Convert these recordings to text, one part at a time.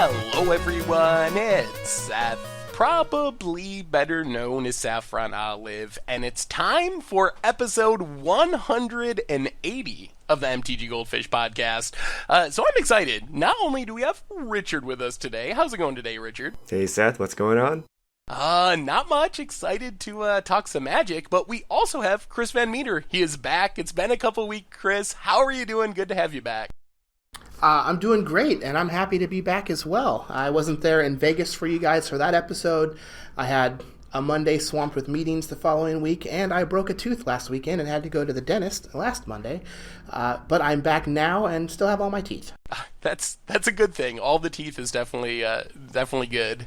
Hello everyone, it's Seth, probably better known as Saffron Olive, and it's time for episode 180 of the MTG Goldfish podcast. So I'm excited. Not only do we have Richard with us today, how's it going today, Richard? Hey Seth, what's going on? Not much. Excited to talk some Magic, but we also have Chris Van Meter. He is back. It's been a couple weeks, Chris. How are you doing? Good to have you back. I'm doing great, and I'm happy to be back as well. I wasn't there in Vegas for you guys for that episode. I had a Monday swamped with meetings the following week, and I broke a tooth last weekend and had to go to the dentist last Monday. But I'm back now and still have all my teeth. That's a good thing. All the teeth is definitely good.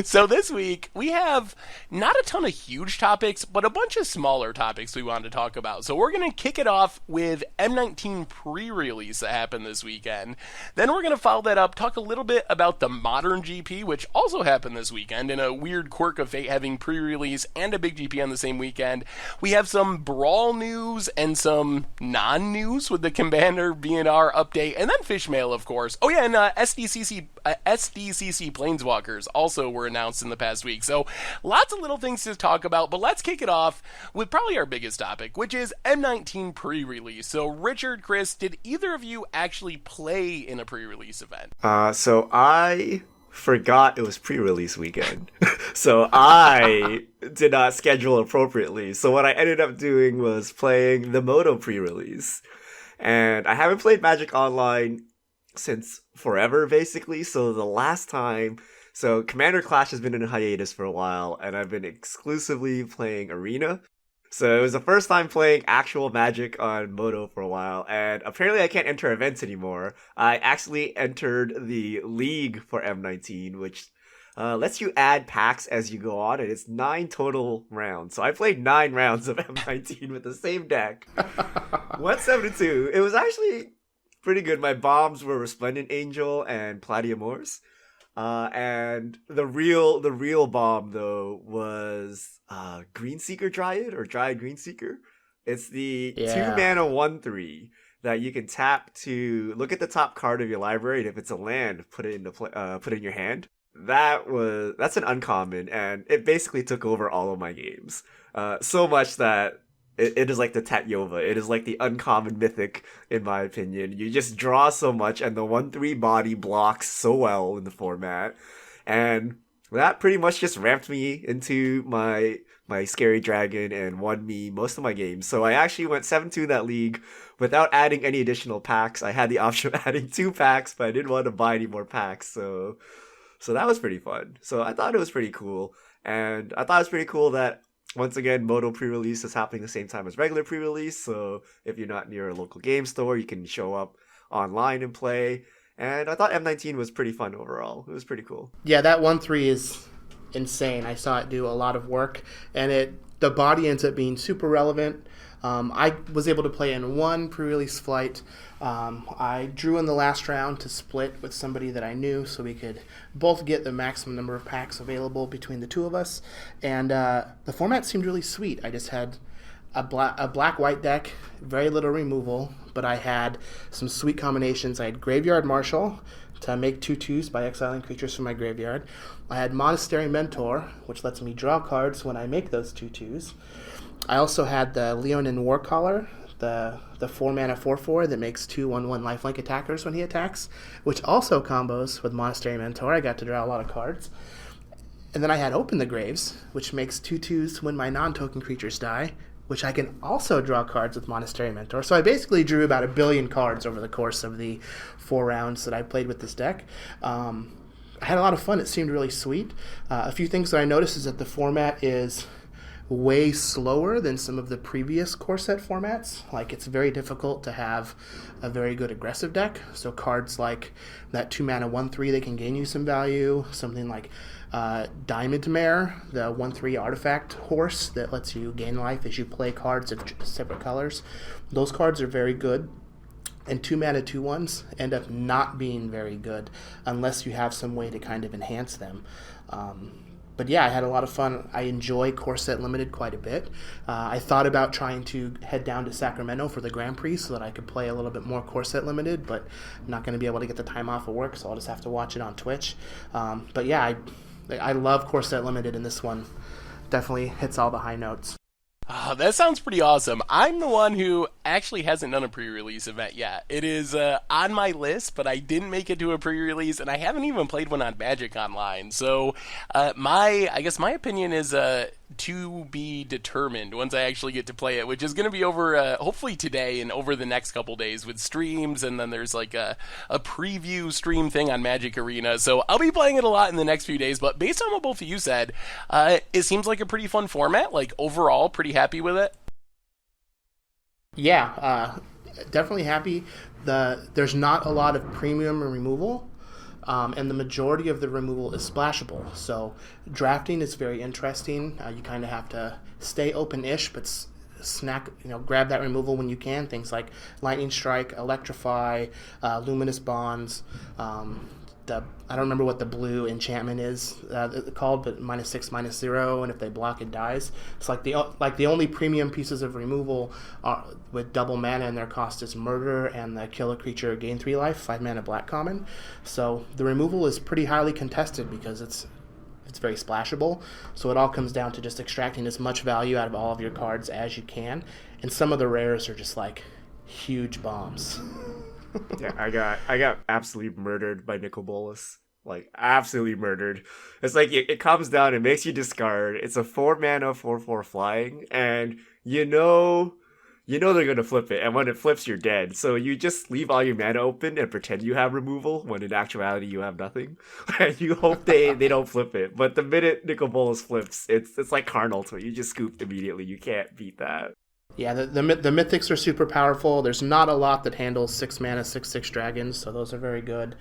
So this week we have not a ton of huge topics, but a bunch of smaller topics we wanted to talk about. So we're going to kick it off with M19 Prerelease that happened this weekend. Then we're going to follow that up, talk a little bit about the Modern GP, which also happened this weekend in a weird quirk of fate having pre-release and a big GP on the same weekend. We have some Brawl news and some non-news with the Commander BNR update, and then Fish Mail, of course. Oh yeah, and SDCC Planeswalkers also were announced in the past week. So lots of little things to talk about, but let's kick it off with probably our biggest topic, which is M19 pre-release. So Richard, Chris, did either of you actually play in a pre-release event? So I forgot it was pre-release weekend. So I did not schedule appropriately. So what I ended up doing was playing the Moto pre-release. And I haven't played Magic Online since forever, basically. So the last time... So Commander Clash has been in a hiatus for a while, and I've been exclusively playing Arena. So it was the first time playing actual Magic on Moto for a while, and apparently I can't enter events anymore. I actually entered the League for M19, which lets you add packs as you go on, and it's 9 total rounds. So I played 9 rounds of M19 with the same deck. 172. It was actually pretty good. My bombs were Resplendent Angel and Platiamors. And the real bomb though was Greenseeker Dryad or Dryad Greenseeker. It's the 2-mana 1/3 that you can tap to look at the top card of your library, and if it's a land, put it in your hand. That's an uncommon, and it basically took over all of my games. So much that it is like the Tatyova. It is like the uncommon mythic, in my opinion. You just draw so much, and the 1/3 body blocks so well in the format. And that pretty much just ramped me into my Scary Dragon and won me most of my games. So I actually went 7-2 in that league without adding any additional packs. I had the option of adding 2 packs, but I didn't want to buy any more packs. So that was pretty fun. So I thought it was pretty cool. And I thought it was pretty cool that once again, Moto pre-release is happening the same time as regular pre-release, so if you're not near a local game store, you can show up online and play. And I thought M19 was pretty fun overall. It was pretty cool. Yeah, that 1/3 is insane. I saw it do a lot of work, and the body ends up being super relevant. I was able to play in 1 pre-release flight. I drew in the last round to split with somebody that I knew so we could both get the maximum number of packs available between the two of us. And the format seemed really sweet. I just had a black-white deck, very little removal, but I had some sweet combinations. I had Graveyard Marshal to make 2/2s by exiling creatures from my graveyard. I had Monastery Mentor, which lets me draw cards when I make those 2/2s. I also had the Leonin Warcaller, the 4-mana 4/4 that makes 2 1/1 lifelink attackers when he attacks, which also combos with Monastery Mentor. I got to draw a lot of cards. And then I had Open the Graves, which makes 2/2s when my non-token creatures die, which I can also draw cards with Monastery Mentor. So I basically drew about 1 billion cards over the course of the 4 rounds that I played with this deck. I had a lot of fun. It seemed really sweet. A few things that I noticed is that the format is way slower than some of the previous core set formats. Like, it's very difficult to have a very good aggressive deck. So cards like that 2-mana 1/3 that can gain you some value, something like Diamond Mare, the 1/3 artifact horse that lets you gain life as you play cards of separate colors. Those cards are very good. And 2-mana 2/1s end up not being very good unless you have some way to kind of enhance them. But yeah, I had a lot of fun. I enjoy Core Set Limited quite a bit. I thought about trying to head down to Sacramento for the Grand Prix so that I could play a little bit more Core Set Limited, but I'm not going to be able to get the time off of work, so I'll just have to watch it on Twitch. But yeah, I love Core Set Limited, and this one definitely hits all the high notes. Oh, that sounds pretty awesome. I'm the one who actually hasn't done a pre-release event yet. It is on my list, but I didn't make it to a pre-release, and I haven't even played one on Magic Online. So I guess my opinion is to be determined once I actually get to play it, which is going to be over hopefully today and over the next couple days with streams, and then there's like a preview stream thing on Magic Arena. So I'll be playing it a lot in the next few days, but based on what both of you said, it seems like a pretty fun format. Like overall, pretty happy with it. Yeah, definitely happy. There's not a lot of premium removal. And the majority of the removal is splashable. So drafting is very interesting. You kind of have to stay open-ish, but grab that removal when you can. Things like Lightning Strike, Electrify, Luminous Bonds. I don't remember what the blue enchantment is called, but -6, -0, and if they block, it dies. It's like the only premium pieces of removal with double mana and their cost is Murder and the kill a creature, gain 3 life, 5 mana black common. So the removal is pretty highly contested because it's very splashable. So it all comes down to just extracting as much value out of all of your cards as you can. And some of the rares are just like huge bombs. Yeah, I got absolutely murdered by Nicol Bolas. Like, absolutely murdered. It's like, it comes down, it makes you discard. It's a 4-mana, 4/4 flying, and you know they're gonna flip it, and when it flips, you're dead. So you just leave all your mana open and pretend you have removal, when in actuality you have nothing. And you hope they don't flip it. But the minute Nicol Bolas flips, it's like Karn Ultimate. You just scoop immediately. You can't beat that. Yeah, the mythics are super powerful. There's not a lot that handles 6 mana, 6/6 dragons, so those are very good.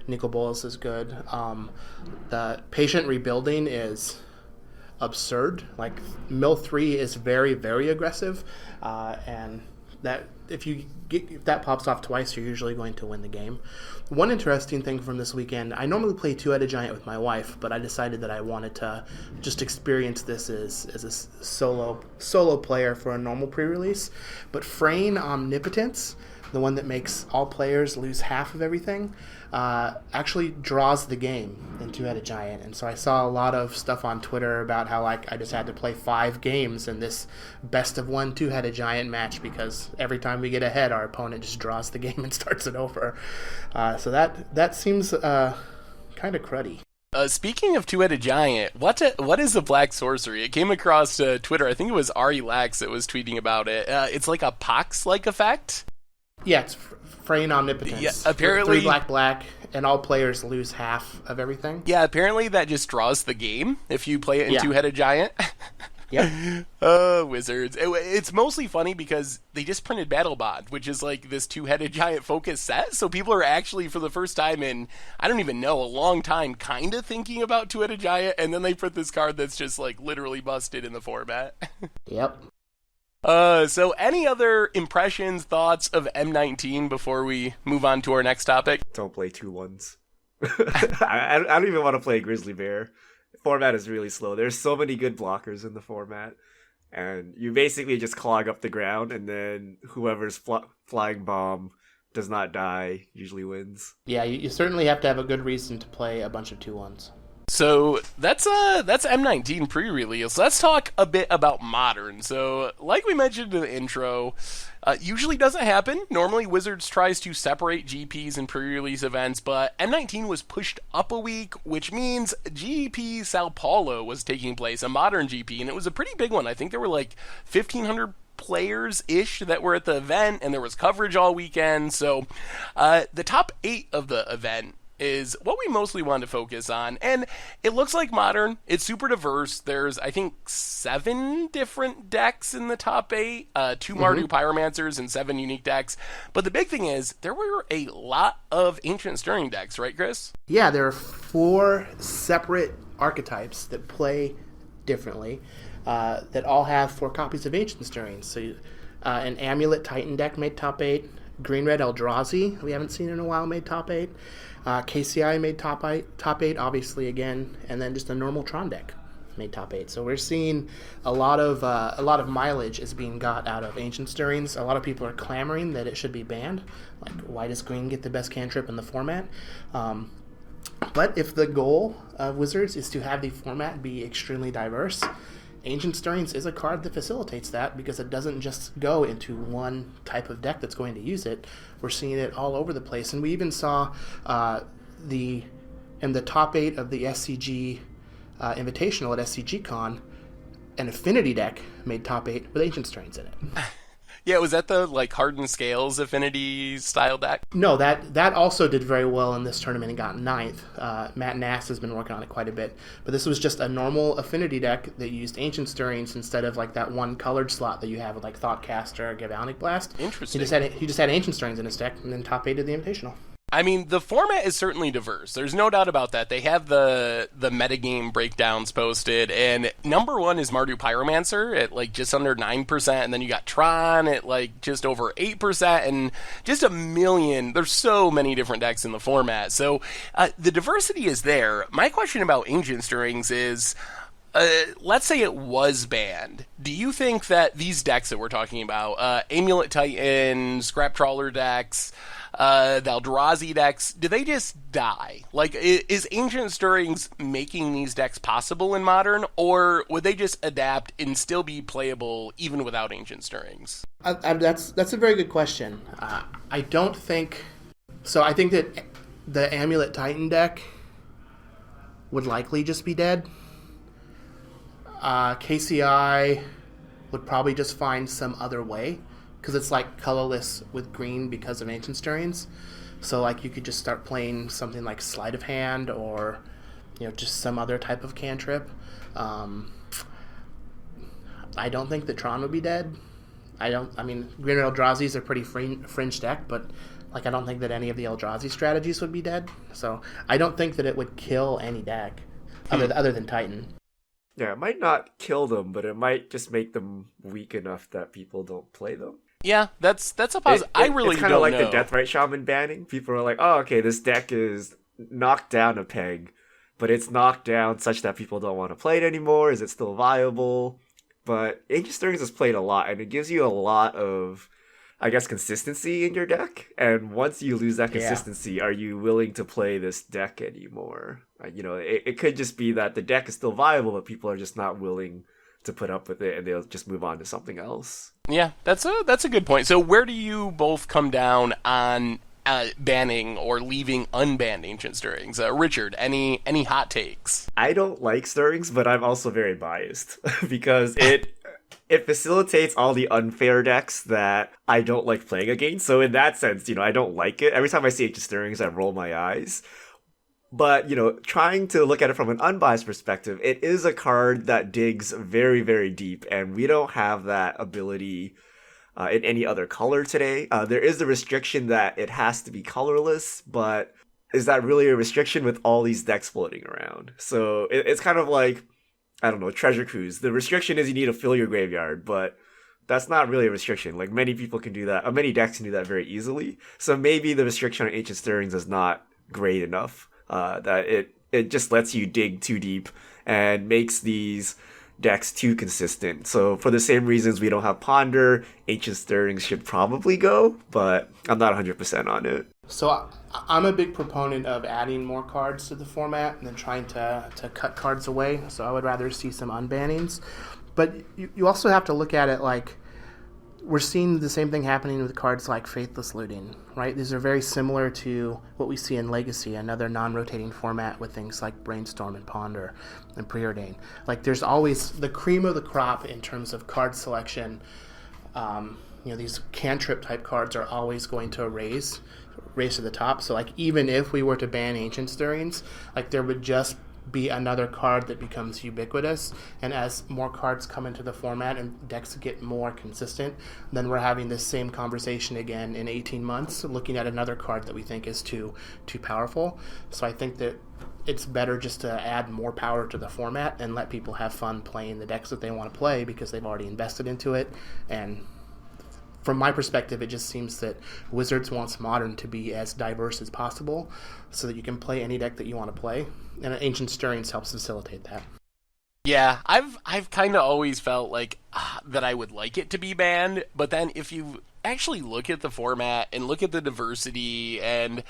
Nicol Bolas is good. The patient rebuilding is absurd. Like, Mill 3 is very, very aggressive, and that if that pops off twice, you're usually going to win the game. One interesting thing from this weekend, I normally play Two-Headed Giant with my wife, but I decided that I wanted to just experience this as a solo player for a normal pre-release. But Frayne Omnipotence, the one that makes all players lose half of everything, actually draws the game in Two-Headed Giant. And so I saw a lot of stuff on Twitter about how I just had to play 5 games in this best of 1 Two-Headed Giant match because every time we get ahead, our opponent just draws the game and starts it over. So that seems kind of cruddy. Speaking of Two-Headed Giant, what is the Black Sorcery? It came across Twitter. I think it was Ari Lax that was tweeting about it. It's like a Pox-like effect. Yeah, it's Frayne Omnipotence. Yeah, apparently 3 black, and all players lose half of everything. Yeah, apparently that just draws the game if you play it in Two-Headed Giant. Yep. Wizards. It's mostly funny because they just printed Battle Bond, which is like this Two-Headed Giant focus set. So people are actually, for the first time in, I don't even know, a long time, kind of thinking about Two-Headed Giant, and then they print this card that's just like literally busted in the format. Yep. So any other impressions, thoughts of M19 before we move on to our next topic? Don't play 2/1s. I don't even want to play Grizzly Bear. The format is really slow. There's so many good blockers in the format. And you basically just clog up the ground, and then whoever's flying bomb does not die usually wins. Yeah, you certainly have to have a good reason to play a bunch of 2/1s. So that's M19 Prerelease. Let's talk a bit about Modern. So like we mentioned in the intro, usually doesn't happen. Normally Wizards tries to separate GPs and pre-release events, but M19 was pushed up a week, which means GP Sao Paulo was taking place, a Modern GP, and it was a pretty big one. I think there were like 1,500 players-ish that were at the event, and there was coverage all weekend. So the top 8 of the event is what we mostly want to focus on. And it looks like Modern. It's super diverse. There's, I think, 7 different decks in the top 8, 2 Mardu Pyromancers and 7 unique decks. But the big thing is, there were a lot of Ancient Stirring decks, right, Chris? Yeah, there are 4 separate archetypes that play differently, that all have 4 copies of Ancient Stirring. So an Amulet Titan deck made top 8. Green-Red Eldrazi, we haven't seen in a while, made top 8. KCI made top 8, obviously, again, and then just a normal Tron deck. made top 8. So we're seeing a lot of mileage is being got out of Ancient Stirrings. A lot of people are clamoring that it should be banned. Like, why does green get the best cantrip in the format? But if the goal of Wizards is to have the format be extremely diverse, Ancient Stirrings is a card that facilitates that, because it doesn't just go into one type of deck that's going to use it. We're seeing it all over the place. And we even saw in the top 8 of the SCG Invitational at SCG Con, an Affinity deck made top 8 with Ancient Stirrings in it. Yeah, was that the like Hardened Scales Affinity style deck? No, that also did very well in this tournament and got ninth. Matt Nass has been working on it quite a bit. But this was just a normal Affinity deck that used Ancient Stirrings instead of like that one colored slot that you have with like Thoughtcaster or Galvanic Blast. Interesting. He just had Ancient Stirrings in his deck, and then top 8 of the Invitational. I mean, the format is certainly diverse. There's no doubt about that. They have the metagame breakdowns posted, and number 1 is Mardu Pyromancer at like just under 9%, and then you got Tron at like just over 8%, and just a million. There's so many different decks in the format. So the diversity is there. My question about Ancient Stirrings is, let's say it was banned. Do you think that these decks that we're talking about, Amulet Titan, Scrap Trawler decks, the Eldrazi decks, do they just die? Like, is Ancient Stirrings making these decks possible in Modern, or would they just adapt and still be playable even without Ancient Stirrings? That's a very good question. I don't think... So I think that the Amulet Titan deck would likely just be dead. KCI would probably just find some other way, because it's like colorless with green because of Ancient Stirrings. So like you could just start playing something like Sleight of Hand, or just some other type of cantrip. I don't think that Tron would be dead. I mean, Green Eldrazi is a pretty fringe deck, but like I don't think that any of the Eldrazi strategies would be dead. So I don't think that it would kill any deck other than Titan. Yeah, it might not kill them, but it might just make them weak enough that people don't play them. Yeah, that's a positive. I really it's kind don't of like know. the Deathrite Shaman banning. People are like, oh, okay, this deck is knocked down a peg, but it's knocked down such that people don't want to play it anymore. Is it still viable? But Ancient Stirrings is played a lot, and it gives you a lot of, I guess, consistency in your deck. And once you lose that consistency, are you willing to play this deck anymore? It could just be that the deck is still viable, but people are just not willing to put up with it, and they'll just move on to something else. Yeah, that's a good point. So where do you both come down on banning or leaving unbanned Ancient Stirrings? Richard, any hot takes? I don't like Stirrings, but I'm also very biased because it facilitates all the unfair decks that I don't like playing against. So in that sense, I don't like it. Every time I see Ancient Stirrings, I roll my eyes. But, trying to look at it from an unbiased perspective, it is a card that digs very, very deep, and we don't have that ability in any other color today. There is the restriction that it has to be colorless, but is that really a restriction with all these decks floating around? So it's kind of like, I don't know, Treasure Cruise. The restriction is you need to fill your graveyard, but that's not really a restriction. Like, many people can do that, many decks can do that very easily. So maybe the restriction on Ancient Stirrings is not great enough. That it just lets you dig too deep and makes these decks too consistent. So for the same reasons we don't have Ponder, Ancient Stirrings should probably go, but I'm not 100% on it. So I'm a big proponent of adding more cards to the format than trying to cut cards away. So I would rather see some unbannings. But you also have to look at it like, we're seeing the same thing happening with cards like Faithless Looting, right? These are very similar to what we see in Legacy, another non-rotating format with things like Brainstorm and Ponder and Preordain. Like, there's always the cream of the crop in terms of card selection. These cantrip type cards are always going to raise to the top. So like, even if we were to ban Ancient Stirrings, like there would just be another card that becomes ubiquitous, and as more cards come into the format and decks get more consistent, then we're having this same conversation again in 18 months, looking at another card that we think is too powerful. So I think that it's better just to add more power to the format and let people have fun playing the decks that they want to play, because they've already invested into it. And from my perspective, it just seems that Wizards wants Modern to be as diverse as possible so that you can play any deck that you want to play, and Ancient Stirrings helps facilitate that. Yeah, I've kind of always felt like that I would like it to be banned, but then if you actually look at the format and look at the diversity and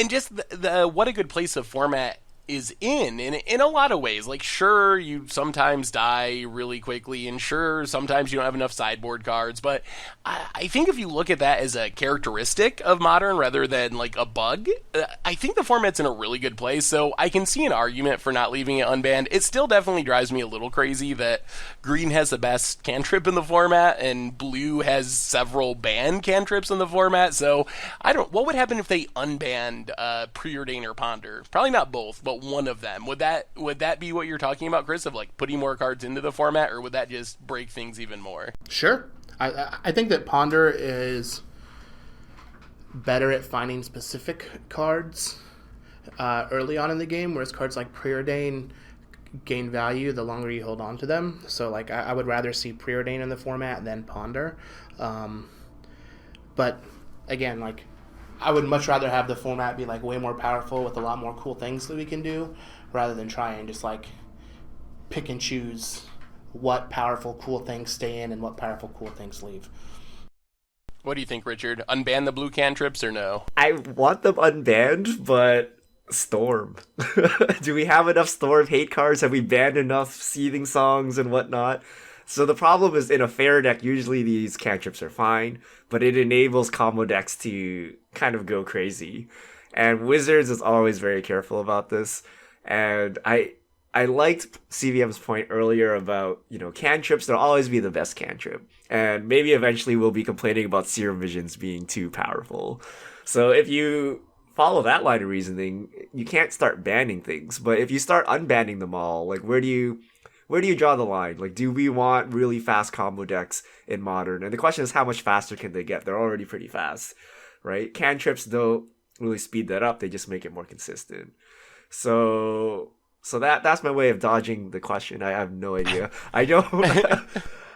just the what a good place a format is in a lot of ways. Like, sure, you sometimes die really quickly, and sure, sometimes you don't have enough sideboard cards, but I think if you look at that as a characteristic of Modern rather than like a bug, I think the format's in a really good place, so I can see an argument for not leaving it unbanned. It still definitely drives me a little crazy that green has the best cantrip in the format, and blue has several banned cantrips in the format, so what would happen if they unbanned Preordain or Ponder? Probably not both, but one of them. Would that be what you're talking about, Chris, of like putting more cards into the format, or would that just break things even more? Sure. I think that Ponder is better at finding specific cards early on in the game, whereas cards like Preordain gain value the longer you hold on to them. So like I would rather see Preordain in the format than Ponder. But again, like I would much rather have the format be like way more powerful with a lot more cool things that we can do, rather than try and just like pick and choose what powerful cool things stay in and what powerful cool things leave. What do you think, Richard? Unban the blue cantrips or no? I want them unbanned, but Storm. Do we have enough Storm hate cards? Have we banned enough Seething Songs and whatnot? So the problem is, in a fair deck, usually these cantrips are fine, but it enables combo decks to kind of go crazy. And Wizards is always very careful about this. And I liked CVM's point earlier about, cantrips, they'll always be the best cantrip. And maybe eventually we'll be complaining about Serum Visions being too powerful. So if you follow that line of reasoning, you can't start banning things. But if you start unbanning them all, like where do you draw the line? Like, do we want really fast combo decks in Modern? And the question is, how much faster can they get? They're already pretty fast, right? Cantrips don't really speed that up. They just make it more consistent. So that's my way of dodging the question. I have no idea. I don't.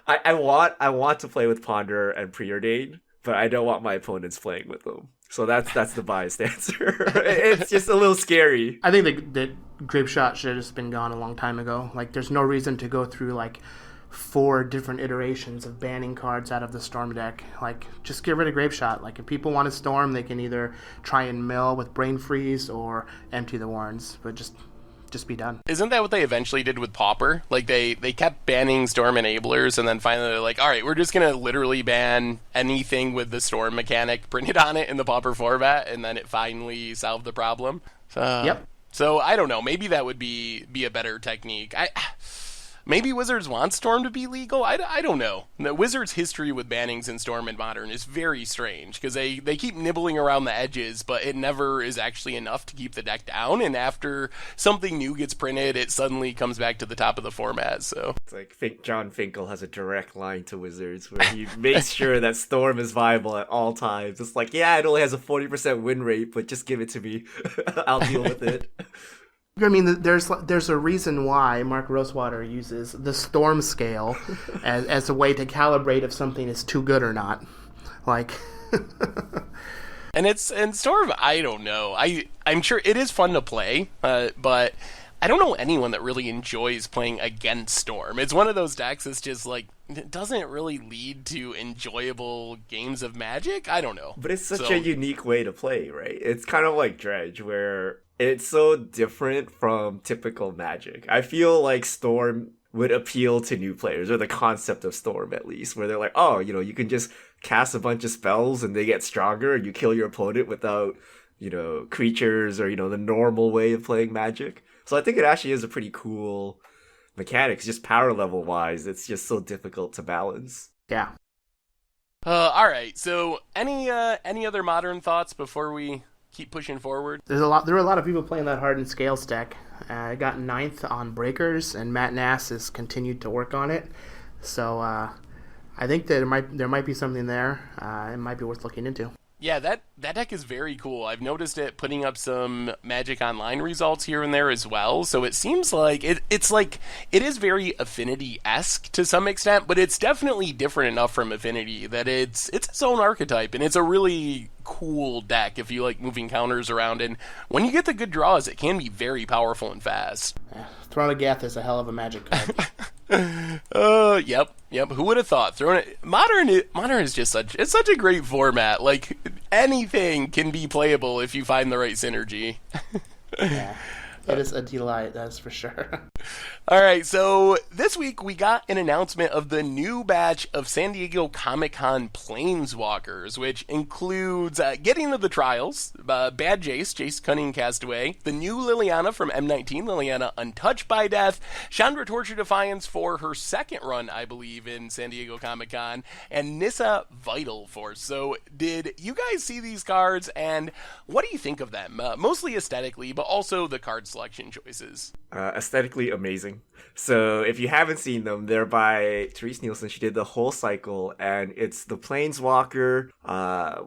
I want to play with Ponder and Preordain, but I don't want my opponents playing with them. So that's the biased answer. It's just a little scary. I think that Grape Shot should have just been gone a long time ago. Like, there's no reason to go through like 4 different iterations of banning cards out of the Storm deck. Like, just get rid of Grape Shot. Like, if people want to Storm, they can either try and mill with Brain Freeze or empty the Warrens, but just be done. Isn't that what they eventually did with Pauper? Like, they kept banning Storm enablers, and then finally they're like, all right, we're just going to literally ban anything with the Storm mechanic printed on it in the Pauper format, and then it finally solved the problem. Yep. So, I don't know. Maybe that would be a better technique. Maybe Wizards want Storm to be legal? I don't know. The Wizards' history with bannings in Storm and Modern is very strange, because they keep nibbling around the edges, but it never is actually enough to keep the deck down, and after something new gets printed, it suddenly comes back to the top of the format, so... It's like John Finkel has a direct line to Wizards, where he makes sure that Storm is viable at all times. It's like, yeah, it only has a 40% win rate, but just give it to me. I'll deal with it. I mean, there's a reason why Mark Rosewater uses the Storm scale as a way to calibrate if something is too good or not. Like, and Storm, I don't know. I'm sure it is fun to play, but I don't know anyone that really enjoys playing against Storm. It's one of those decks that's just like, it doesn't really lead to enjoyable games of Magic. I don't know. But it's such a unique way to play, right? It's kind of like Dredge, where it's so different from typical Magic. I feel like Storm would appeal to new players, or the concept of Storm at least, where they're like, oh, you can just cast a bunch of spells and they get stronger and you kill your opponent without, creatures or, the normal way of playing Magic. So I think it actually is a pretty cool mechanic. It's just power level wise, it's just so difficult to balance. Yeah. All right. So any other Modern thoughts before we keep pushing forward? There were a lot of people playing that Hardened Scales deck. I got 9th on Breakers, and Matt Nass has continued to work on it. So I think that there might be something there. It might be worth looking into. Yeah, that deck is very cool. I've noticed it putting up some Magic Online results here and there as well. So it seems like it's like it is very Affinity-esque to some extent, but it's definitely different enough from Affinity that it's its own archetype, and it's a really cool deck if you like moving counters around. And when you get the good draws, it can be very powerful and fast. Throne of Gath is a hell of a Magic card. Yep. Who would have thought? Modern is just such a great format. Like anything can be playable if you find the right synergy. Yeah, it is a delight. That's for sure. All right, so this week we got an announcement of the new batch of San Diego Comic-Con Planeswalkers, which includes Getting to the Trials, Bad Jace Cunning Castaway, the new Liliana from M19, Liliana Untouched by Death, Chandra Torture Defiance for her second run, I believe, in San Diego Comic-Con, and Nissa Vital Force. So did you guys see these cards, and what do you think of them? Mostly aesthetically, but also the card selection choices. Aesthetically amazing. So if you haven't seen them, they're by Therese Nielsen. She did the whole cycle, and it's the Planeswalker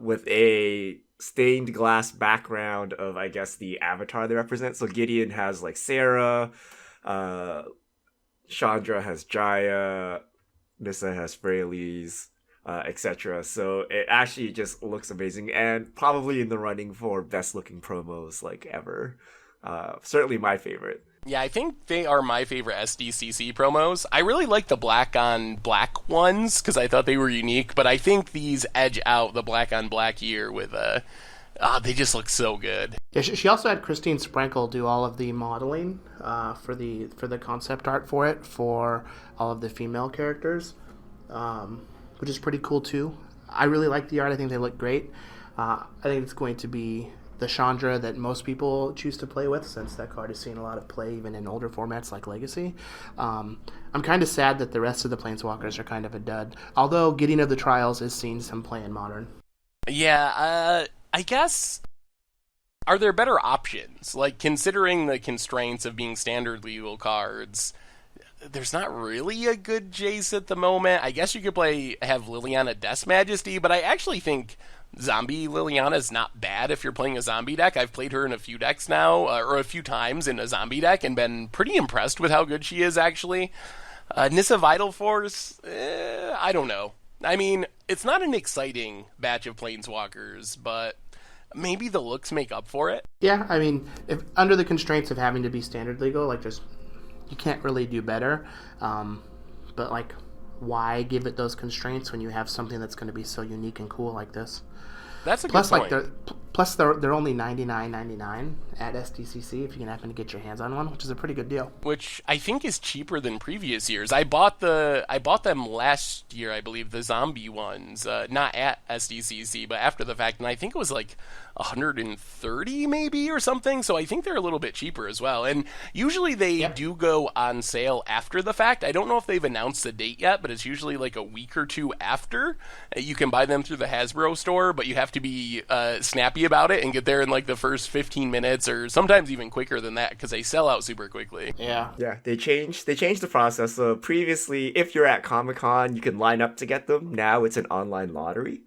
with a stained glass background of, I guess, the avatar they represent. So Gideon has like Sarah, Chandra has Jaya, Nissa has Prerelease, etc. So it actually just looks amazing, and probably in the running for best looking promos like ever. Certainly my favorite. Yeah, I think they are my favorite SDCC promos. I really like the black on black ones because I thought they were unique, but I think these edge out the black on black here with they just look so good. Yeah, she also had Christine Sprinkle do all of the modeling for the concept art for it for all of the female characters, which is pretty cool too. I really like the art. I think they look great. I think it's going to be the Chandra that most people choose to play with, since that card is seeing a lot of play even in older formats like Legacy. I'm kind of sad that the rest of the Planeswalkers are kind of a dud, although Getting of the Trials is seeing some play in Modern. Yeah, I guess, are there better options? Like, considering the constraints of being standard legal cards, there's not really a good Jace at the moment. I guess you could have Liliana Death's Majesty, but I actually think Zombie Liliana is not bad if you're playing a zombie deck. I've played her in a few decks now, or a few times in a zombie deck, and been pretty impressed with how good she is, actually. Nissa Vital Force, I don't know. I mean, it's not an exciting batch of Planeswalkers, but maybe the looks make up for it. Yeah, I mean, if under the constraints of having to be standard legal, like, just you can't really do better. But like, why give it those constraints when you have something that's going to be so unique and cool like this? That's a good point. They're only $99.99 at SDCC if you can happen to get your hands on one, which is a pretty good deal. Which I think is cheaper than previous years. I bought them last year, I believe, the zombie ones, not at SDCC, but after the fact, and I think it was like $130 maybe or something. So I think they're a little bit cheaper as well. And usually they do go on sale after the fact. I don't know if they've announced the date yet, but it's usually like a week or two after. You can buy them through the Hasbro store, but you have to be snappy about it and get there in like the first 15 minutes, or sometimes even quicker than that, because they sell out super quickly. Yeah, they changed the process. So previously, if you're at Comic-Con, you can line up to get them. Now it's an online lottery.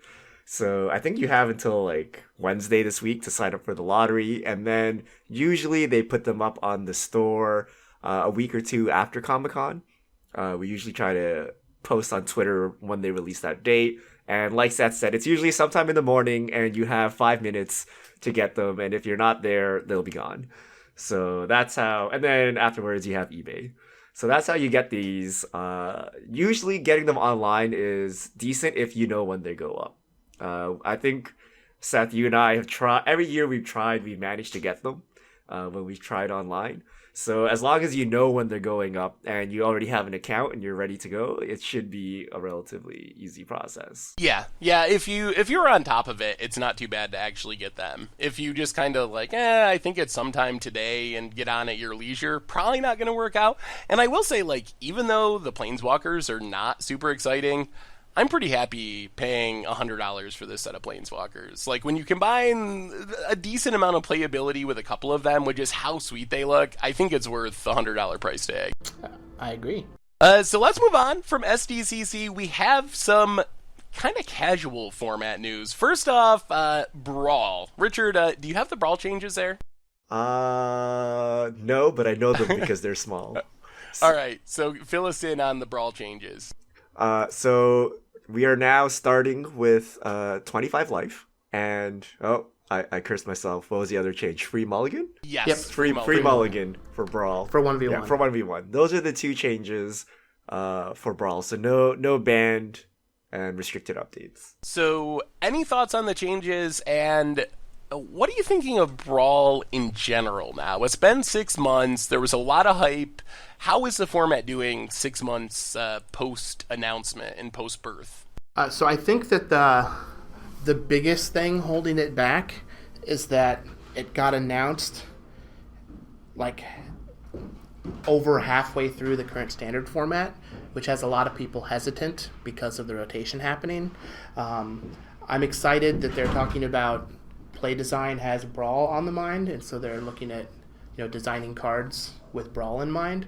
So I think you have until like Wednesday this week to sign up for the lottery, and then usually they put them up on the store a week or two after Comic-Con. We usually try to post on Twitter when they release that date. And like Seth said, it's usually sometime in the morning, and you have 5 minutes to get them. And if you're not there, they'll be gone. So that's how. And then afterwards, you have eBay. So that's how you get these. Usually, getting them online is decent if you know when they go up. I think, Seth, you and I have tried. Every year we've managed to get them when we've tried online. So as long as you know when they're going up and you already have an account and you're ready to go, it should be a relatively easy process. Yeah. If you're on top of it, it's not too bad to actually get them. If you just kind of like, I think it's sometime today and get on at your leisure, probably not going to work out. And I will say, like, even though the Planeswalkers are not super exciting, I'm pretty happy paying $100 for this set of Planeswalkers. Like, when you combine a decent amount of playability with a couple of them, with just how sweet they look, I think it's worth the $100 price tag. I agree. So let's move on from SDCC. We have some kind of casual format news. First off, Brawl. Richard, do you have the Brawl changes there? No, but I know them because they're small. All right, so fill us in on the Brawl changes. So we are now starting with 25 life, and I cursed myself. What was the other change? Free mulligan? Yes. Yep. Free mulligan for Brawl. For 1v1. Yeah, for 1v1. Those are the two changes for Brawl. So no banned and restricted updates. So any thoughts on the changes, and what are you thinking of Brawl in general now? It's been 6 months. There was a lot of hype. How is the format doing 6 months post-announcement and post-birth? So I think that the biggest thing holding it back is that it got announced like over halfway through the current standard format, which has a lot of people hesitant because of the rotation happening. I'm excited that they're talking about play design has Brawl on the mind, and so they're looking at designing cards with Brawl in mind,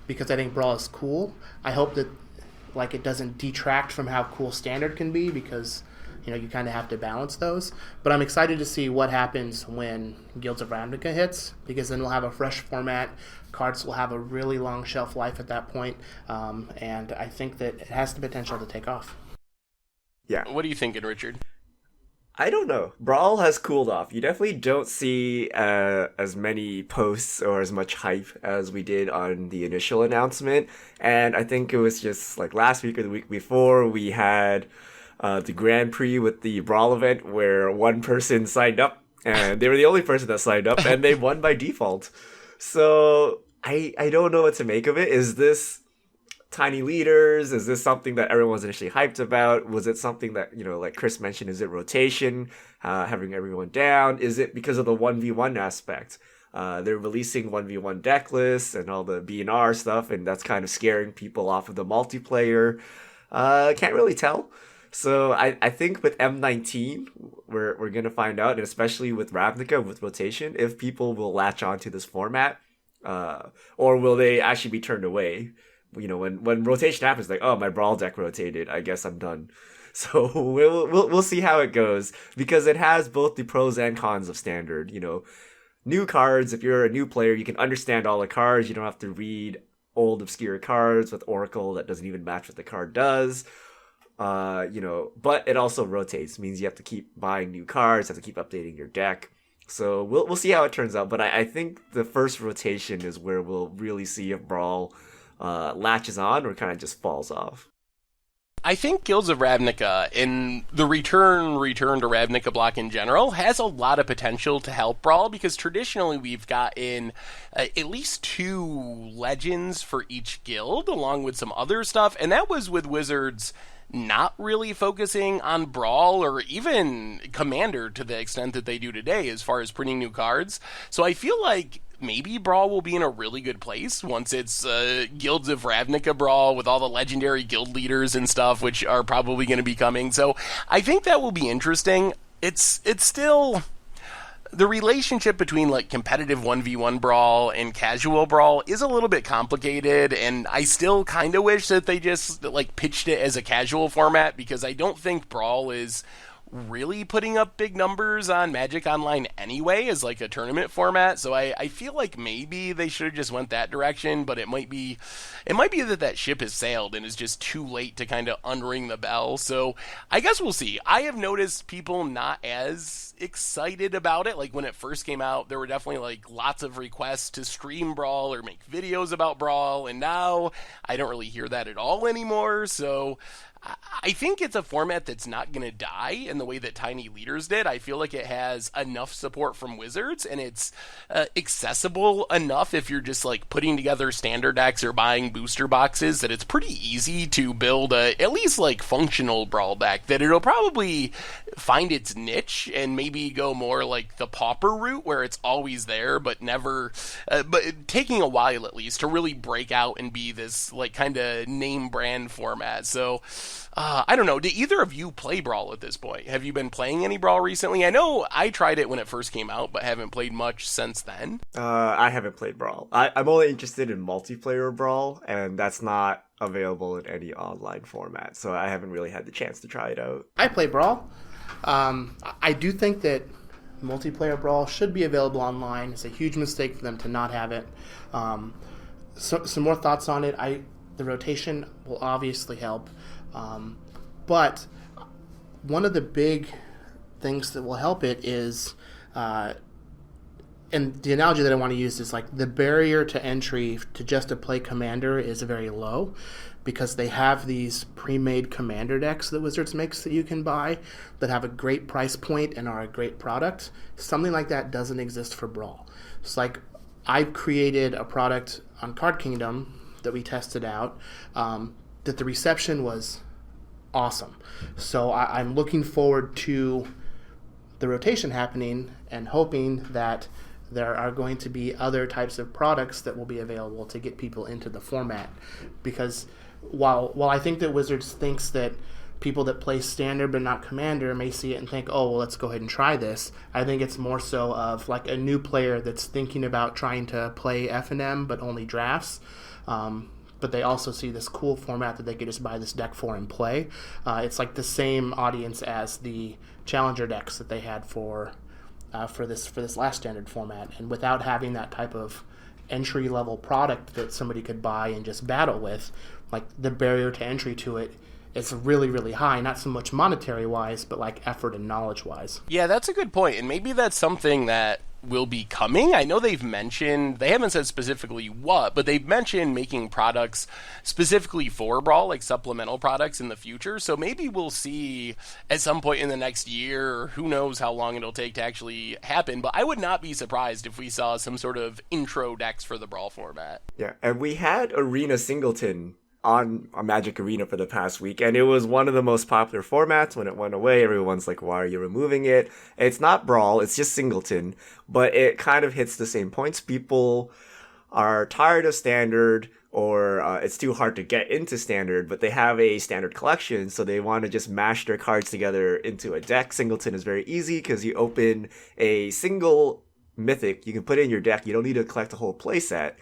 because I think Brawl is cool. I hope that it doesn't detract from how cool standard can be, because you kind of have to balance those. But I'm excited to see what happens when Guilds of Ravnica hits, because then we'll have a fresh format. Cards will have a really long shelf life at that point, and I think that it has the potential to take off. Yeah. What are you thinking, Richard? I don't know. Brawl has cooled off. You definitely don't see as many posts or as much hype as we did on the initial announcement. And I think it was just last week or the week before, we had the Grand Prix with the Brawl event where one person signed up, and they were the only person that signed up, and they won by default. So I don't know what to make of it. Is this tiny leaders? Is this something that everyone was initially hyped about? Was it something that, like Chris mentioned, is it rotation, having everyone down? Is it because of the 1v1 aspect? They're releasing 1v1 deck lists and all the BNR stuff, and that's kind of scaring people off of the multiplayer. Can't really tell. So I think with M19, we're going to find out, and especially with Ravnica, with rotation, if people will latch on to this format, or will they actually be turned away? When rotation happens, oh, my Brawl deck rotated, I guess I'm done. So we'll see how it goes, because it has both the pros and cons of standard. New cards, if you're a new player, you can understand all the cards. You don't have to read old obscure cards with Oracle that doesn't even match what the card does. But it also rotates, means you have to keep buying new cards, have to keep updating your deck. So we'll see how it turns out. But I think the first rotation is where we'll really see if Brawl latches on or kind of just falls off. I think Guilds of Ravnica and the return to Ravnica block in general has a lot of potential to help Brawl, because traditionally we've gotten at least 2 legends for each guild along with some other stuff, and that was with Wizards not really focusing on Brawl or even Commander to the extent that they do today as far as printing new cards. So I feel like maybe Brawl will be in a really good place once it's Guilds of Ravnica Brawl with all the legendary guild leaders and stuff, which are probably going to be coming. So I think that will be interesting. It's still the relationship between competitive 1v1 Brawl and casual Brawl is a little bit complicated, and I still kind of wish that they just pitched it as a casual format, because I don't think Brawl is really putting up big numbers on Magic Online anyway as a tournament format. So I feel like maybe they should have just went that direction, but it might be that ship has sailed and is just too late to kind of unring the bell. So I guess we'll see. I have noticed people not as excited about it. When it first came out, there were definitely lots of requests to stream Brawl or make videos about Brawl, and now I don't really hear that at all anymore. So I think it's a format that's not going to die in the way that Tiny Leaders did. I feel like it has enough support from Wizards, and it's accessible enough if you're just putting together standard decks or buying booster boxes, that it's pretty easy to build a at least functional Brawl deck, that it'll probably find its niche and maybe go more the Pauper route, where it's always there but never but taking a while at least to really break out and be this kind of name brand format. So I don't know. Do either of you play Brawl at this point? Have you been playing any Brawl recently? I know I tried it when it first came out, but haven't played much since then. I haven't played Brawl. I'm only interested in multiplayer Brawl, and that's not available in any online format, so I haven't really had the chance to try it out. I play Brawl. I do think that multiplayer Brawl should be available online. It's a huge mistake for them to not have it. Some more thoughts on it. The rotation will obviously help, but one of the big things that will help it is, and the analogy that I want to use is like the barrier to entry to just to play Commander is very low, because they have these pre-made Commander decks that Wizards makes that you can buy that have a great price point and are a great product. Something like that doesn't exist for Brawl. It's like I've created a product on Card Kingdom that we tested out, that the reception was awesome. So I'm looking forward to the rotation happening and hoping that there are going to be other types of products that will be available to get people into the format. Because while I think that Wizards thinks that people that play Standard but not Commander may see it and think, oh, well, let's go ahead and try this, I think it's more so of like a new player that's thinking about trying to play F&M but only drafts. But they also see this cool format that they could just buy this deck for and play. It's like the same audience as the Challenger decks that they had for this last Standard format, and without having that type of entry level product that somebody could buy and just battle with, like the barrier to entry to it, it's really, really high, not so much monetary wise, but like effort and knowledge wise. Yeah, that's a good point, and maybe that's something that will be coming. I know they haven't said specifically what, but they've mentioned making products specifically for Brawl, like supplemental products in the future. So maybe we'll see at some point in the next year, or who knows how long it'll take to actually happen. But I would not be surprised if we saw some sort of intro decks for the Brawl format. Yeah, and we had Arena Singleton on a Magic Arena for the past week, and it was one of the most popular formats. When it went away, everyone's like, why are you removing it? It's not Brawl, it's just Singleton, but it kind of hits the same points. People are tired of Standard, or it's too hard to get into Standard, but they have a Standard collection, so they want to just mash their cards together into a deck. Singleton is very easy because you open a single Mythic, you can put it in your deck, you don't need to collect a whole playset.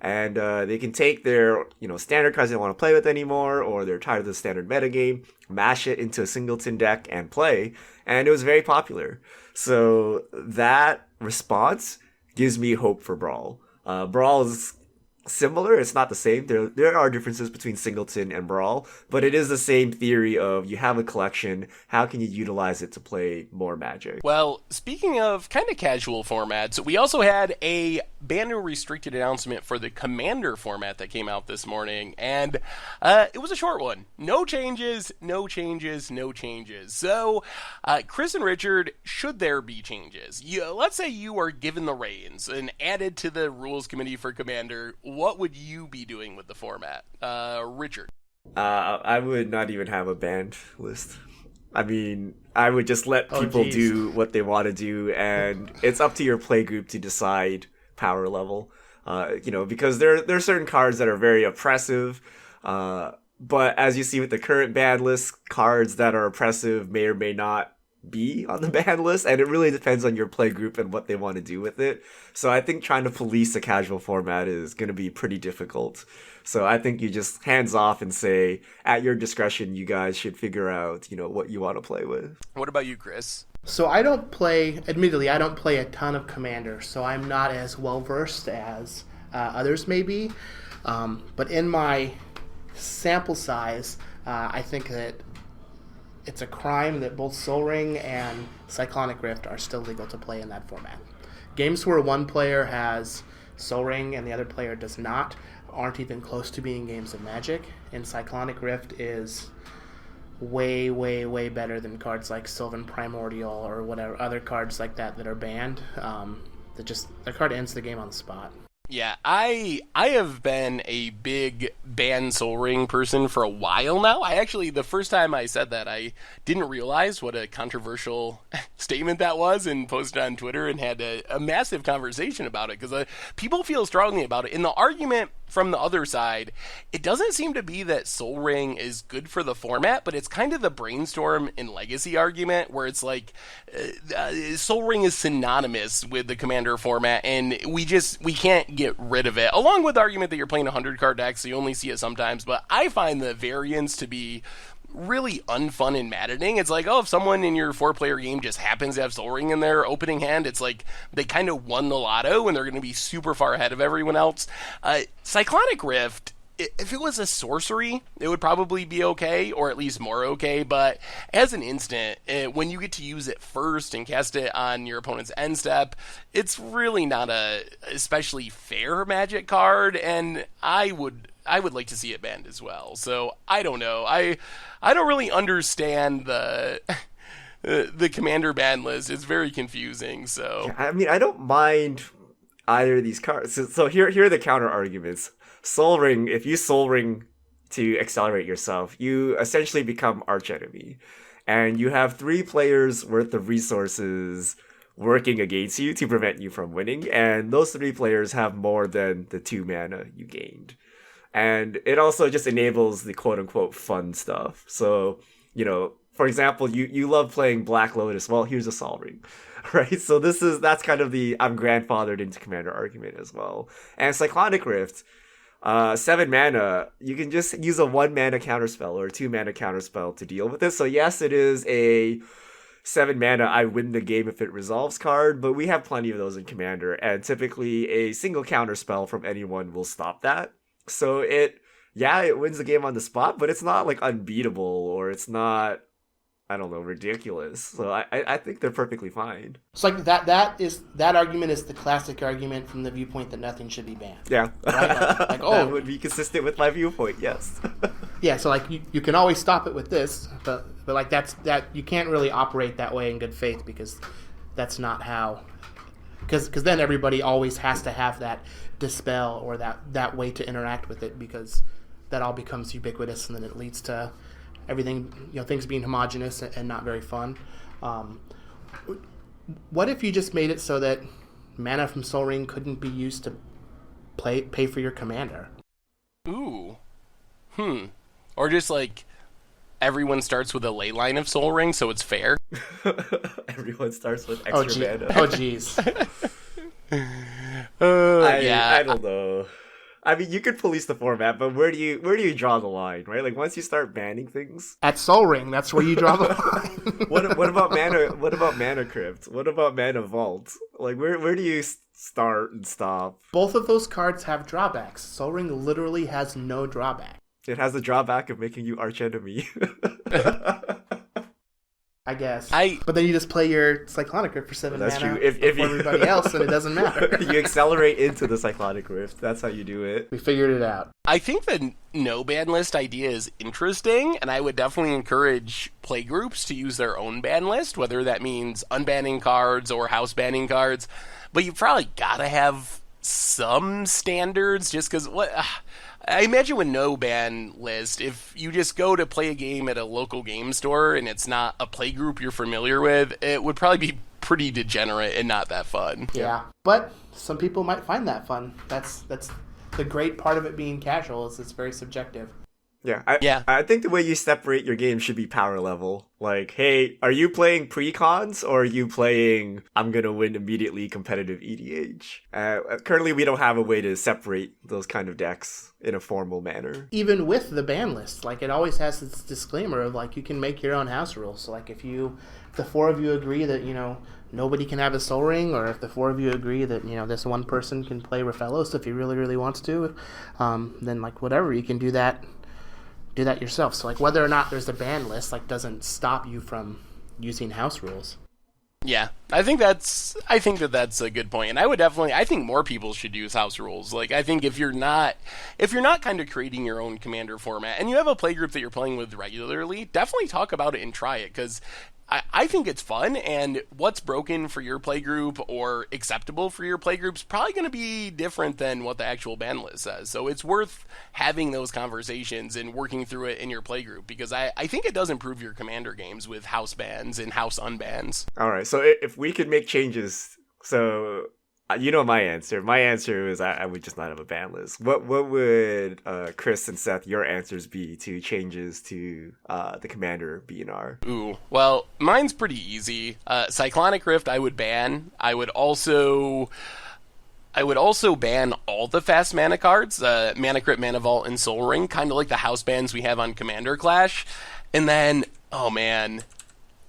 And they can take their, Standard cards they don't want to play with anymore, or they're tired of the Standard metagame, mash it into a Singleton deck and play. And it was very popular. So that response gives me hope for Brawl. Brawl is similar. It's not the same. There are differences between Singleton and Brawl, but it is the same theory of you have a collection. How can you utilize it to play more Magic? Well, speaking of kind of casual formats, we also had a banner restricted announcement for the Commander format that came out this morning, and it was a short one. No changes, no changes, no changes. So, Chris and Richard, should there be changes? Let's say you are given the reins and added to the rules committee for Commander. What would you be doing with the format? Richard? I would not even have a banned list. I mean, I would just let people do what they want to do, and it's up to your playgroup to decide power level. Because there are certain cards that are very oppressive, but as you see with the current ban list, cards that are oppressive may or may not be on the ban list, and it really depends on your play group and what they want to do with it. So I think trying to police a casual format is going to be pretty difficult. So I think you just hands off and say, at your discretion, you guys should figure out, what you want to play with. What about you, Chris? So admittedly, I don't play a ton of Commander, so I'm not as well versed as others may be. But in my sample size, I think that it's a crime that both Sol Ring and Cyclonic Rift are still legal to play in that format. Games where one player has Sol Ring and the other player does not aren't even close to being games of Magic, and Cyclonic Rift is way, way, way better than cards like Sylvan Primordial or whatever other cards like that are banned. The card ends the game on the spot. Yeah, I have been a big ban Sol Ring person for a while now. The first time I said that, I didn't realize what a controversial statement that was, and posted on Twitter and had a massive conversation about it, because people feel strongly about it. And the argument from the other side, it doesn't seem to be that Sol Ring is good for the format, but it's kind of the Brainstorm and Legacy argument where it's like Sol Ring is synonymous with the Commander format, and we can't get rid of it. Along with the argument that you're playing 100-card decks, so you only see it sometimes, but I find the variance to be really unfun and maddening. It's like, oh, if someone in your 4-player game just happens to have Sol Ring in their opening hand, it's like they kind of won the lotto and they're going to be super far ahead of everyone else. Cyclonic Rift, if it was a sorcery, it would probably be okay, or at least more okay, but as an instant, when you get to use it first and cast it on your opponent's end step, it's really not a especially fair Magic card, and I would like to see it banned as well. So I don't know. I don't really understand the Commander ban list. It's very confusing. So I mean, I don't mind either of these cards. So here are the counter arguments. Sol Ring. If you Sol Ring to accelerate yourself, you essentially become archenemy, and you have 3 players worth of resources working against you to prevent you from winning, and those 3 players have more than the 2 mana you gained. And it also just enables the quote-unquote fun stuff. So, for example, you love playing Black Lotus. Well, here's a Sol Ring, right? So that's kind of the I'm grandfathered into Commander argument as well. And Cyclonic Rift, 7 mana, you can just use a 1 mana counterspell or a 2 mana counterspell to deal with this. So yes, it is a 7 mana, I win the game if it resolves card, but we have plenty of those in Commander, and typically a single counterspell from anyone will stop that. So it wins the game on the spot, but it's not like unbeatable, or it's not, I don't know, ridiculous. So I think they're perfectly fine. It's like that argument is the classic argument from the viewpoint that nothing should be banned. Yeah. Right? Like, oh, that would be consistent with my viewpoint, yes. Yeah, so like you can always stop it with this, but like that you can't really operate that way in good faith, because that's not how. Because then everybody always has to have that dispel or that way to interact with it, because that all becomes ubiquitous, and then it leads to everything, things being homogenous and not very fun. What if you just made it so that mana from Sol Ring couldn't be used to pay for your commander? Ooh. Or just like everyone starts with a ley line of Sol Ring, so it's fair. Everyone starts with extra mana. Oh, jeez. Yeah. I don't know. I mean, you could police the format, but where do you draw the line, right? Like, once you start banning things, at Sol Ring, that's where you draw the line. What about mana? What about Mana Crypt? What about Mana Vault? Like, where do you start and stop? Both of those cards have drawbacks. Sol Ring literally has no drawback. It has the drawback of making you archenemy. I guess. But then you just play your Cyclonic Rift for 7 mana true. If you... everybody else, and it doesn't matter. You accelerate into the Cyclonic Rift. That's how you do it. We figured it out. I think the no ban list idea is interesting, and I would definitely encourage playgroups to use their own ban list, whether that means unbanning cards or house banning cards. But you probably gotta have some standards, just because I imagine with no ban list, if you just go to play a game at a local game store and it's not a play group you're familiar with, it would probably be pretty degenerate and not that fun. Yeah, but some people might find that fun. That's the great part of it being casual, is it's very subjective. Yeah, I think the way you separate your game should be power level. Like, hey, are you playing pre-cons, or are you playing I'm gonna win immediately competitive EDH? Currently, we don't have a way to separate those kind of decks in a formal manner. Even with the ban list, like, it always has this disclaimer of, like, you can make your own house rules. So, like, if the 4 of you agree that, nobody can have a Sol Ring, or if the 4 of you agree that, this one person can play Raphaelos if he really, really wants to, then, like, whatever, you can do that yourself. So, like, whether or not there's a ban list, like, doesn't stop you from using house rules. Yeah, I think that's a good point, and I think more people should use house rules. Like, I think if you're not kind of creating your own commander format, and you have a playgroup that you're playing with regularly, definitely talk about it and try it, because I think it's fun, and what's broken for your playgroup or acceptable for your playgroup is probably going to be different than what the actual ban list says. So it's worth having those conversations and working through it in your playgroup, because I think it does improve your commander games with house bans and house unbans. All right, so if we could make changes, so You know my answer. My answer is I would just not have a ban list. What would Chris and Seth, your answers be to changes to the Commander BNR? Ooh, well, mine's pretty easy. Cyclonic Rift I would ban. I would also ban all the fast mana cards, Mana Crypt, Mana Vault, and Soul Ring, kind of like the house bans we have on Commander Clash. And then, oh man,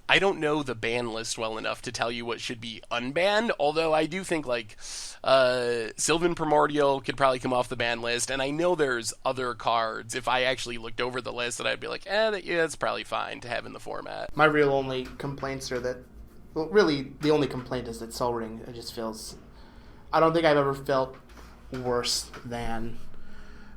I don't know the ban list well enough to tell you what should be unbanned, although I do think, like, Sylvan Primordial could probably come off the ban list, and I know there's other cards, if I actually looked over the list, that I'd be like, that's probably fine to have in the format. My real only complaints are that, well, really, the only complaint is that Soul Ring, it just feels... I don't think I've ever felt worse than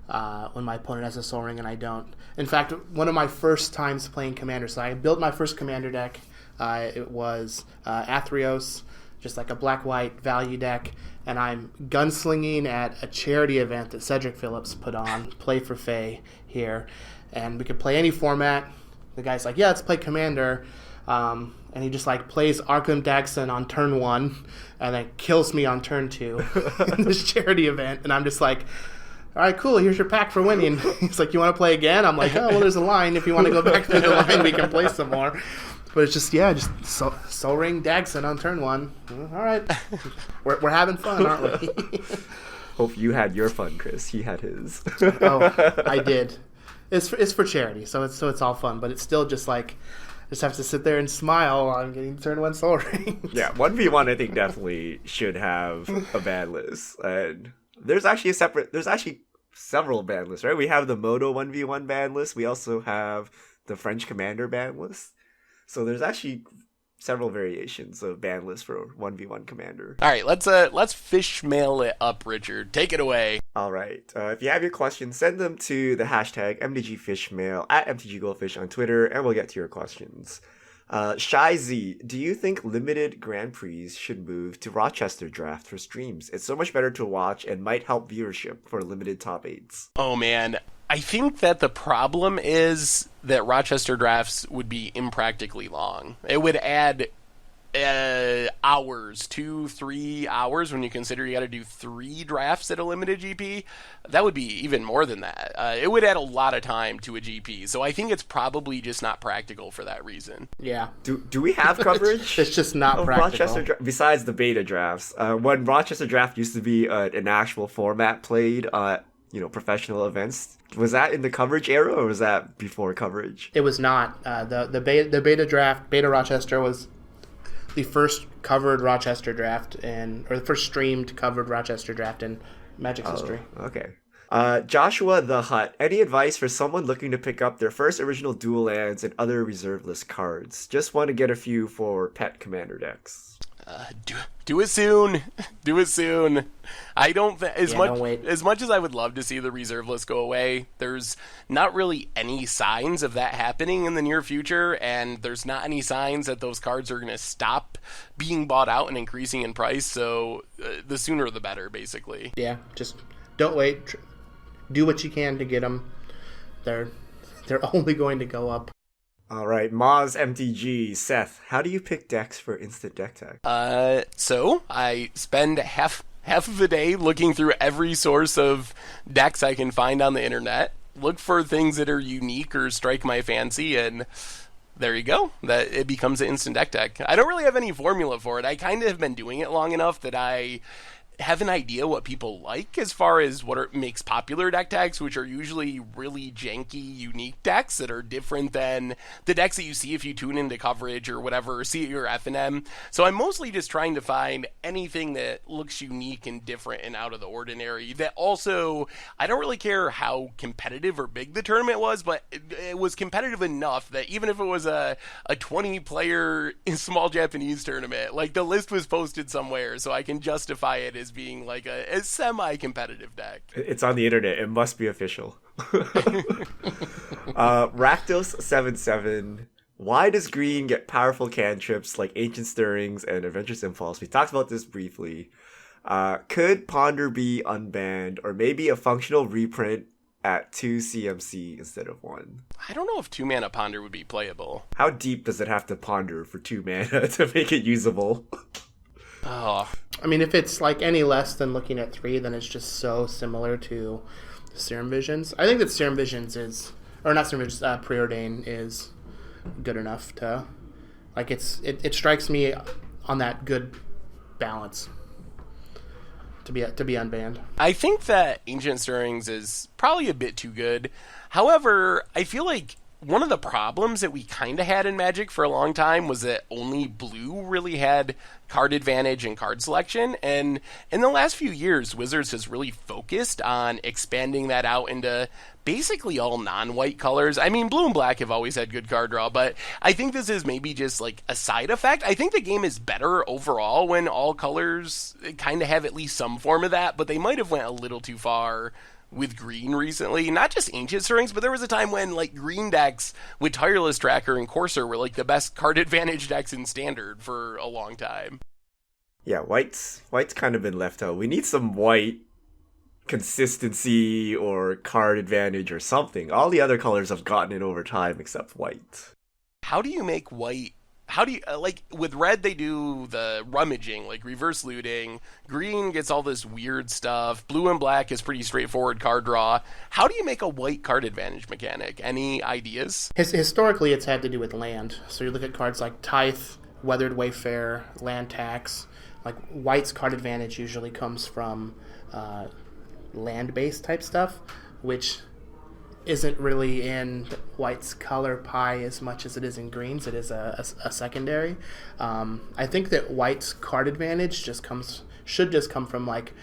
when my opponent has a Soul Ring and I don't. In fact, one of my first times playing Commander, so I built my first Commander deck. It was Athreos, just like a black-white value deck, and I'm gunslinging at a charity event that Cedric Phillips put on, Play for Fae here, and we could play any format. The guy's like, yeah, let's play Commander, and he just like plays Arkham Daxon on turn 1, and then kills me on turn 2 in this charity event, and I'm just like, all right, cool, here's your pack for winning. He's like, you want to play again? I'm like, oh, well, there's a line. If you want to go back through the line, we can play some more. But it's just, Soul Ring Daxon on turn 1. All right. We're having fun, aren't we? Hope you had your fun, Chris. He had his. Oh, I did. It's for charity, so it's all fun. But it's still just like, just have to sit there and smile while I'm getting turn 1 Soul Ring. Yeah, 1v1 I think definitely should have a ban list. And there's actually several ban lists, right? We have the Moto 1v1 ban list. We also have the French Commander ban list. So there's actually several variations of ban lists for 1v1 Commander. All right, let's fish mail it up, Richard. Take it away. All right. If you have your questions, send them to the hashtag MTGFishmail at MTGGoldfish on Twitter, and we'll get to your questions. Shy Z, do you think limited Grand Prix should move to Rochester Draft for streams? It's so much better to watch and might help viewership for limited top 8s. Oh man, I think that the problem is that Rochester Drafts would be impractically long. It would add hours, 2-3 hours, when you consider you got to do 3 drafts at a limited GP. That would be even more than that. It would add a lot of time to a GP, so I think it's probably just not practical for that reason. Yeah. Do we have coverage? It's just not practical. Rochester besides the beta drafts. When Rochester Draft used to be an actual format played at professional events, was that in the coverage era or was that before coverage? It was not. The beta draft, Beta Rochester was the first covered Rochester draft or the first streamed covered Rochester draft in Magic's history. Okay. Joshua the Hutt, any advice for someone looking to pick up their first original dual lands and other reserve list cards? Just want to get a few for pet commander decks. Do it soon. Do it soon. I don't don't wait. As much as I would love to see the reserve list go away, there's not really any signs of that happening in the near future, and there's not any signs that those cards are going to stop being bought out and increasing in price, so the sooner the better, basically. Yeah, just don't wait. Do what you can to get them. They're only going to go up. All right, Maz MTG, Seth, how do you pick decks for instant deck tech? So I spend half of the day looking through every source of decks I can find on the internet, look for things that are unique or strike my fancy, and there you go. That it becomes an instant deck tech. I don't really have any formula for it. I kind of have been doing it long enough that I have an idea what people like as far as what makes popular deck tags, which are usually really janky, unique decks that are different than the decks that you see if you tune into coverage or whatever, or see at your FNM. So I'm mostly just trying to find anything that looks unique and different and out of the ordinary. That also, I don't really care how competitive or big the tournament was, but it was competitive enough that even if it was a 20-player small Japanese tournament, like the list was posted somewhere, so I can justify it as being like a semi-competitive deck. It's on the internet. It must be official. Rakdos77. Why does green get powerful cantrips like Ancient Stirrings and Adventurous Impulse? We talked about this briefly. Could Ponder be unbanned, or maybe a functional reprint at 2 CMC instead of 1? I don't know if 2-mana Ponder would be playable. How deep does it have to ponder for 2 mana to make it usable? Oh, I mean, if it's like any less than looking at 3, then it's just so similar to Serum Visions. I think that Serum Visions is, or not Serum Visions, Preordain is good enough to, like, it strikes me on that good balance to be unbanned. I think that Ancient Stirrings is probably a bit too good. However, I feel like one of the problems that we kind of had in Magic for a long time was that only blue really had card advantage and card selection. And in the last few years, Wizards has really focused on expanding that out into basically all non-white colors. I mean, blue and black have always had good card draw, but I think this is maybe just like a side effect. I think the game is better overall when all colors kind of have at least some form of that, but they might have went a little too far with green recently. Not just Ancient Stirrings, but there was a time when like green decks with Tireless Tracker and Courser were like the best card advantage decks in Standard for a long time. Yeah, white's kind of been left out. We need some white consistency or card advantage or something. All the other colors have gotten it over time except white. How do you make white? How do you, like, with red they do the rummaging, like reverse looting. Green gets all this weird stuff. Blue and black is pretty straightforward card draw. How do you make a white card advantage mechanic? Any ideas? Historically, it's had to do with land. So you look at cards like Tithe, Weathered Wayfarer, Land Tax. Like, white's card advantage usually comes from land-based type stuff, which isn't really in white's color pie as much as it is in greens. It is a secondary. I think that white's card advantage should just come from like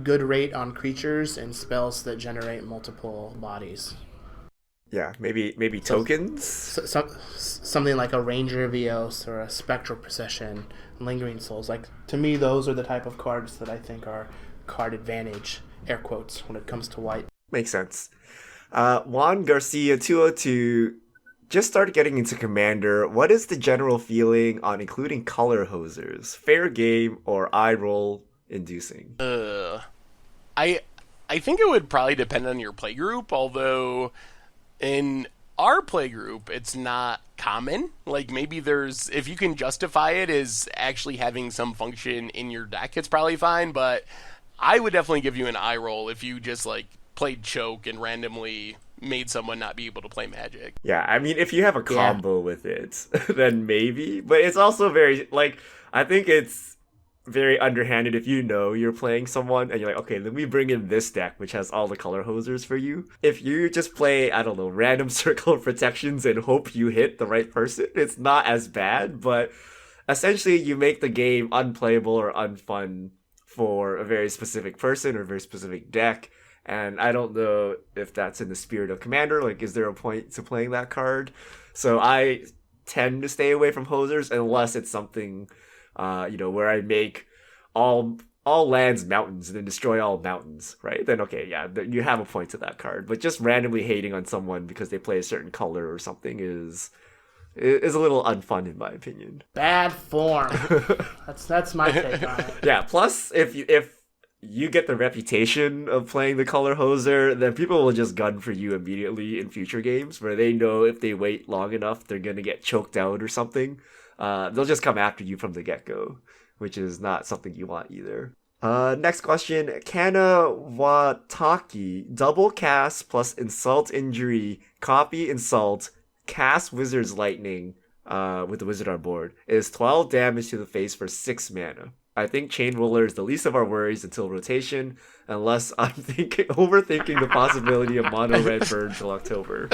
good rate on creatures and spells that generate multiple bodies. Yeah, maybe tokens. Something like a Ranger Vios or a Spectral Procession, Lingering Souls. Like, to me, those are the type of cards that I think are card advantage, air quotes, when it comes to white. Makes sense. Juan Garcia 202 just started getting into Commander. What is the general feeling on including color hosers? Fair game or eye roll inducing? I think it would probably depend on your playgroup, although in our playgroup it's not common. Like, maybe if you can justify it as actually having some function in your deck, it's probably fine, but I would definitely give you an eye roll if you just like played choke and randomly made someone not be able to play Magic. Yeah, I mean, if you have a combo with it, then maybe. But it's also very, like, I think it's very underhanded if you know you're playing someone and you're like, okay, let me bring in this deck, which has all the color hosers for you. If you just play, I don't know, random circle of protections and hope you hit the right person, it's not as bad, but essentially you make the game unplayable or unfun for a very specific person or a very specific deck. And I don't know if that's in the spirit of Commander. Like, is there a point to playing that card? So I tend to stay away from hosers unless it's something, where I make all lands mountains and then destroy all mountains, right? Then okay, yeah, you have a point to that card. But just randomly hating on someone because they play a certain color or something is a little unfun in my opinion. Bad form. That's my take on it. Yeah. Plus, if you get the reputation of playing the color hoser, then people will just gun for you immediately in future games where they know if they wait long enough, they're going to get choked out or something. They'll just come after you from the get-go, which is not something you want either. Next question. Kanawataki, double cast plus insult injury, copy insult, cast Wizard's Lightning with the wizard on board. It is 12 damage to the face for 6 mana. I think Chain Roller is the least of our worries until rotation, unless I'm overthinking the possibility of mono red burn till October.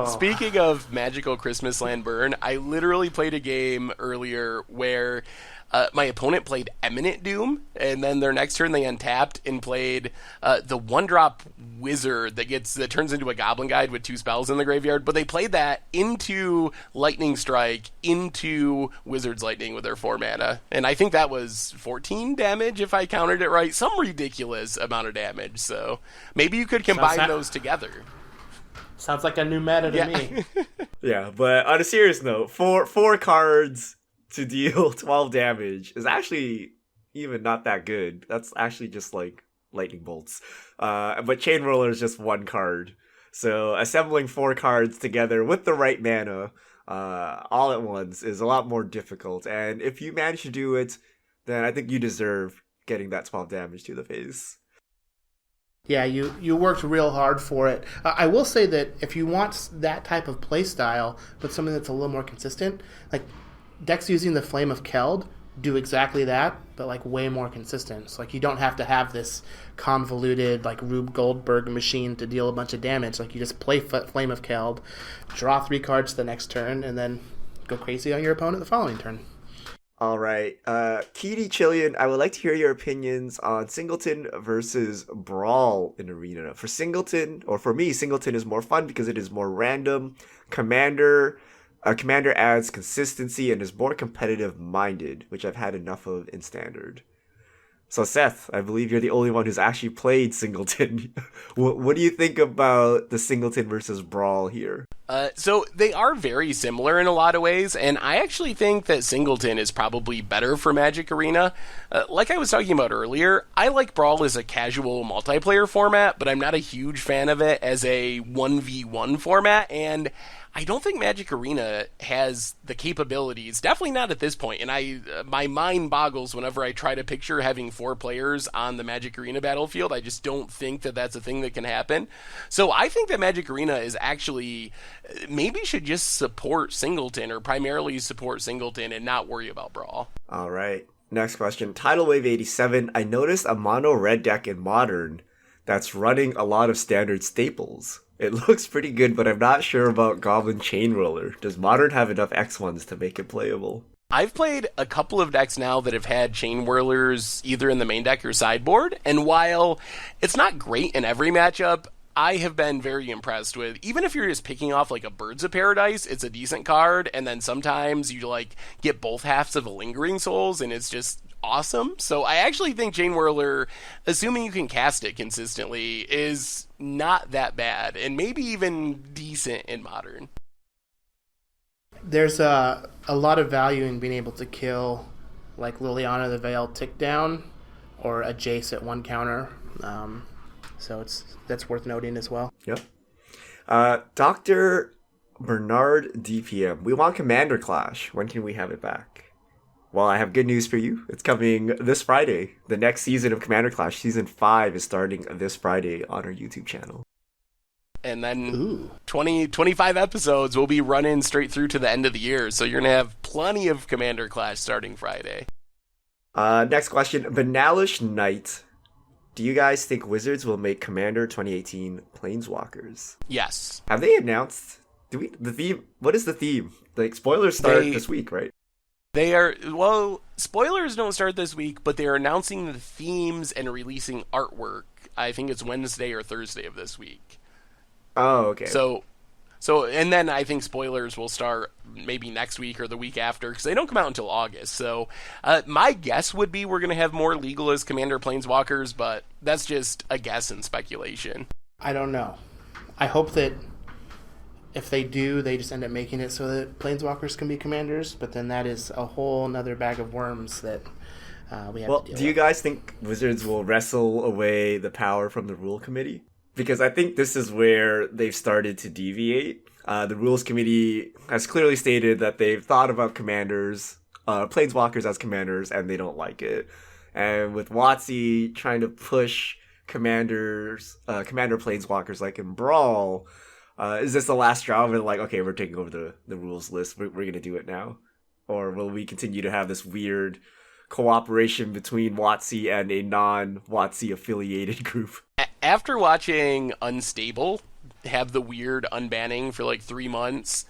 Speaking of magical Christmas land burn, I literally played a game earlier where my opponent played Eminent Doom, and then their next turn they untapped and played the one-drop wizard that turns into a Goblin Guide with 2 spells in the graveyard, but they played that into Lightning Strike, into Wizard's Lightning with their 4 mana, and I think that was 14 damage if I counted it right, some ridiculous amount of damage, so maybe you could combine those together. Sounds like a new meta to me. Yeah, but on a serious note, four cards to deal 12 damage is actually even not that good. That's actually just like lightning bolts. But Chain Roller is just 1 card. So assembling 4 cards together with the right mana all at once is a lot more difficult. And if you manage to do it then I think you deserve getting that 12 damage to the face. Yeah, you worked real hard for it. I will say that if you want that type of play style, but something that's a little more consistent, like decks using the Flame of Keld do exactly that, but like way more consistent. So like you don't have to have this convoluted like Rube Goldberg machine to deal a bunch of damage. Like you just play Flame of Keld, draw 3 cards the next turn, and then go crazy on your opponent the following turn. All right. Keedy Chillian, I would like to hear your opinions on Singleton versus Brawl in Arena. For Singleton, or for me, Singleton is more fun because it is more random. Commander adds consistency and is more competitive-minded, which I've had enough of in Standard. So Seth, I believe you're the only one who's actually played Singleton. What do you think about the Singleton versus Brawl here? So they are very similar in a lot of ways, and I actually think that Singleton is probably better for Magic Arena. Like I was talking about earlier, I like Brawl as a casual multiplayer format, but I'm not a huge fan of it as a 1v1 format, and I don't think Magic Arena has the capabilities, definitely not at this point, and my mind boggles whenever I try to picture having 4 players on the Magic Arena battlefield. I just don't think that that's a thing that can happen. So I think that Magic Arena is actually, maybe should just support Singleton, or primarily support Singleton and not worry about Brawl. All right, next question. Tidal Wave 87, I noticed a mono red deck in Modern that's running a lot of standard staples. It looks pretty good, but I'm not sure about Goblin Chain Roller. Does Modern have enough X1s to make it playable? I've played a couple of decks now that have had Chain Whirlers either in the main deck or sideboard, and while it's not great in every matchup, I have been very impressed with, even if you're just picking off like a Birds of Paradise, it's a decent card, and then sometimes you like get both halves of a Lingering Souls, and it's just awesome. So I actually think Chain Whirler, assuming you can cast it consistently, is not that bad, and maybe even decent in Modern. There's a lot of value in being able to kill like Liliana the Veiled Tick Down or a Jace at 1 counter. So that's worth noting as well. Yep. Dr. Bernard DPM, we want Commander Clash. When can we have it back? Well, I have good news for you. It's coming this Friday. The next season of Commander Clash, Season 5, is starting this Friday on our YouTube channel. And then 25 episodes will be running straight through to the end of the year. So you're going to have plenty of Commander Clash starting Friday. Next question. Banalish Knight. Do you guys think Wizards will make Commander 2018 Planeswalkers? Yes. Have they announced? The theme? What is the theme? Like, spoilers start this week, right? They are, well, spoilers don't start this week, but they are announcing the themes and releasing artwork. I think it's Wednesday or Thursday of this week. Oh, okay. So, and then I think spoilers will start maybe next week or the week after, because they don't come out until August. So, my guess would be we're going to have more Legalist Commander Planeswalkers, but that's just a guess and speculation. I don't know. I hope that if they do, they just end up making it so that Planeswalkers can be commanders, but then that is a whole nother bag of worms that we have to deal with. Do you guys think Wizards will wrestle away the power from the Rule Committee? Because I think this is where they've started to deviate. The Rules Committee has clearly stated that they've thought about commanders, Planeswalkers as commanders, and they don't like it. And with WotC trying to push commander Planeswalkers like in Brawl, is this the last straw of it? Like, okay, we're taking over the rules list. We're going to do it now? Or will we continue to have this weird cooperation between WotC and a non-WotC affiliated group? After watching Unstable have the weird unbanning for like 3 months,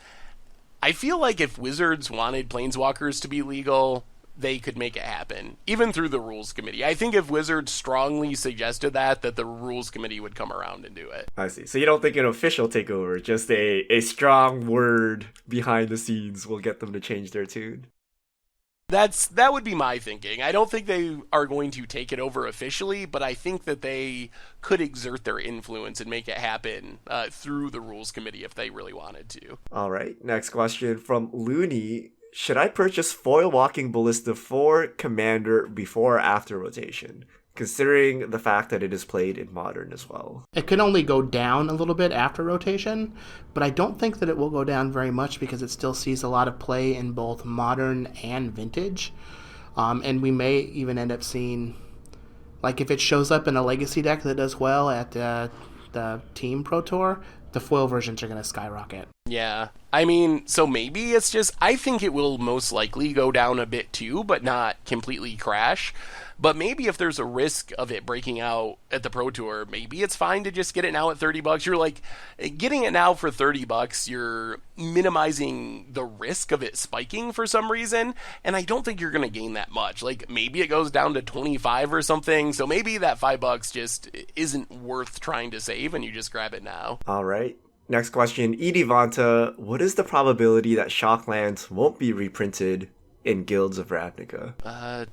I feel like if Wizards wanted Planeswalkers to be legal, they could make it happen, even through the Rules Committee. I think if Wizards strongly suggested that the Rules Committee would come around and do it. I see. So you don't think an official takeover, just a strong word behind the scenes will get them to change their tune? That would be my thinking. I don't think they are going to take it over officially, but I think that they could exert their influence and make it happen through the Rules Committee if they really wanted to. All right. Next question from Looney. Should I purchase Foil Walking Ballista for Commander before or after rotation? Considering the fact that it is played in Modern as well. It can only go down a little bit after rotation, but I don't think that it will go down very much because it still sees a lot of play in both Modern and Vintage. And we may even end up seeing, like, if it shows up in a legacy deck that does well at the Team Pro Tour, the foil versions are going to skyrocket. Yeah. I mean, so maybe it's just, I think it will most likely go down a bit too, but not completely crash. But maybe if there's a risk of it breaking out at the Pro Tour, maybe it's fine to just get it now at $30. You're like, getting it now for $30, you're minimizing the risk of it spiking for some reason, and I don't think you're going to gain that much. Like, maybe it goes down to 25 or something, so maybe that $5 just isn't worth trying to save, and you just grab it now. All right. Next question. Edivanta, what is the probability that Shocklands won't be reprinted in Guilds of Ravnica?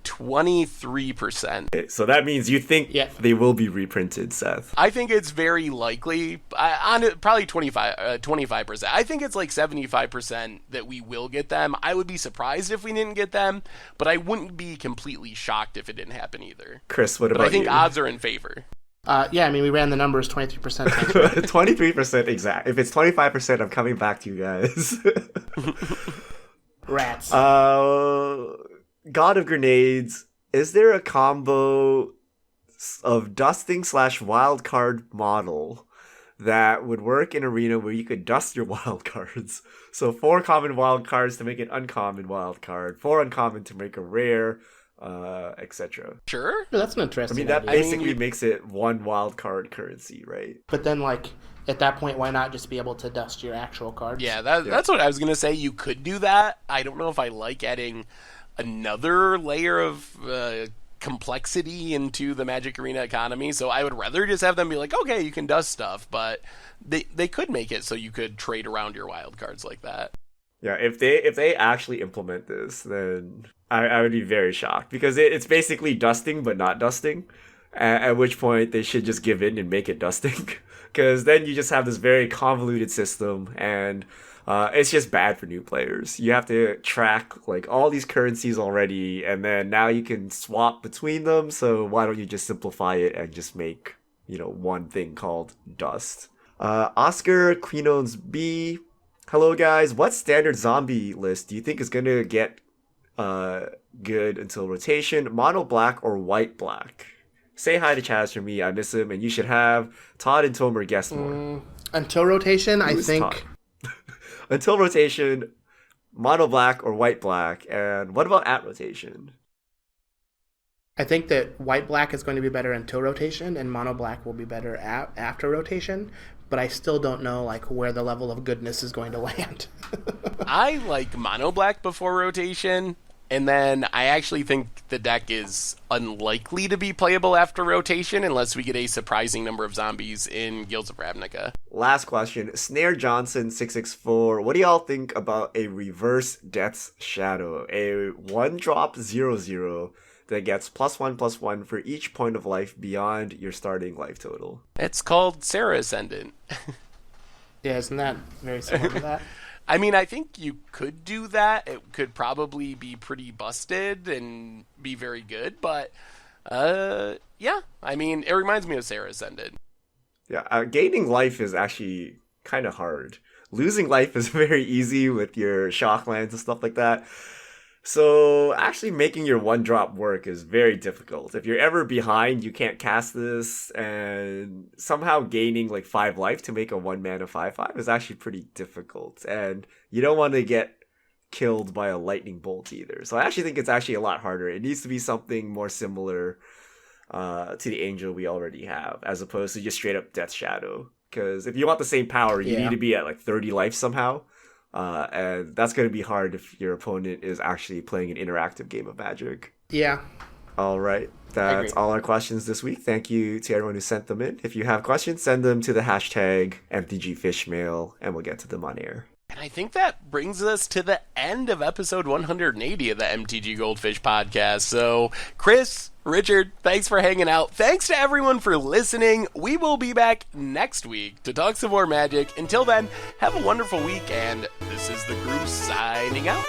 23%. Okay, so that means you think they will be reprinted, Seth. I think it's very likely. Probably 25%. I think it's like 75% that we will get them. I would be surprised if we didn't get them, but I wouldn't be completely shocked if it didn't happen either. Chris, what about you? I think odds are in favor. Yeah, I mean, we ran the numbers 23%. 23% exact. If it's 25%, I'm coming back to you guys. Rats. God of Grenades, is there a combo of dusting / wild card model that would work in Arena where you could dust your wild cards? So 4 common wild cards to make an uncommon wild card, 4 uncommon to make a rare, etc. Sure. That's an interesting that idea. basically makes it 1 wild card currency, right? But then, like, at that point, why not just be able to dust your actual cards? Yeah, that's what I was going to say. You could do that. I don't know if I like adding another layer of complexity into the Magic Arena economy, so I would rather just have them be like, okay, you can dust stuff, but they could make it so you could trade around your wild cards like that. Yeah, if they actually implement this, then I would be very shocked, because it's basically dusting but not dusting, at which point they should just give in and make it dusting, because then you just have this very convoluted system, and it's just bad for new players. You have to track like all these currencies already, and then now you can swap between them, so why don't you just simplify it and just make, one thing called dust. Oscar Quinones B, hello guys, what standard zombie list do you think is going to get good until rotation? Mono black or white black? Say hi to Chaz for me, I miss him, and you should have Todd and Tomer guest more. Until rotation, I think... Until rotation, mono black or white black, and what about at rotation? I think that white black is going to be better until rotation, and mono black will be better after rotation, but I still don't know like where the level of goodness is going to land. I like mono black before rotation, and then I actually think the deck is unlikely to be playable after rotation unless we get a surprising number of zombies in Guilds of Ravnica. Last question. Snare Johnson 664. What do y'all think about a reverse Death's Shadow? A 1-drop 0/0 that gets +1/+1 for each point of life beyond your starting life total. It's called Sarah Ascendant. Yeah, isn't that very similar to that? I mean, I think you could do that. It could probably be pretty busted and be very good, but yeah. I mean, it reminds me of Sarah Ascendant. Yeah, gaining life is actually kind of hard. Losing life is very easy with your Shocklands and stuff like that. So actually making your 1-drop work is very difficult. If you're ever behind, you can't cast this, and somehow gaining like 5 life to make a 1-mana 5/5 is actually pretty difficult. And you don't want to get killed by a lightning bolt either. So I actually think it's actually a lot harder. It needs to be something more similar to the Angel we already have, as opposed to just straight up Death Shadow. Because if you want the same power, you need to be at like 30 life somehow. And that's going to be hard if your opponent is actually playing an interactive game of Magic. Yeah. All right. That's all our questions this week. Thank you to everyone who sent them in. If you have questions, send them to the hashtag MTGFishmail, and we'll get to them on air. And I think that brings us to the end of episode 180 of the MTG Goldfish podcast. So, Chris, Richard, thanks for hanging out. Thanks to everyone for listening. We will be back next week to talk some more Magic. Until then, have a wonderful week, and this is the group signing out.